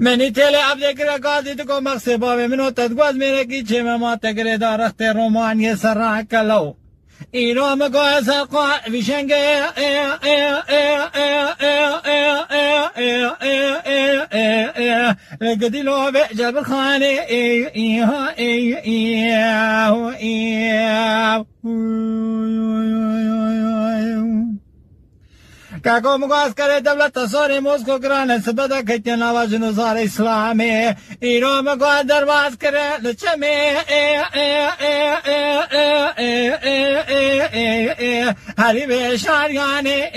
منی تله عبد قاضی تو مقصد بابه منو تدگوز میره کی چه ما تگره دارخت رومانی سر کلو ایرو مگو سقا ویشنگ قدیلو به جبر خانه کاکو مگاز کرے دولت سوری موسکو گرانه سبدا کتن آواز نزار اسلامی ایرو مگو درواز کرے لچمی هری به شاریانه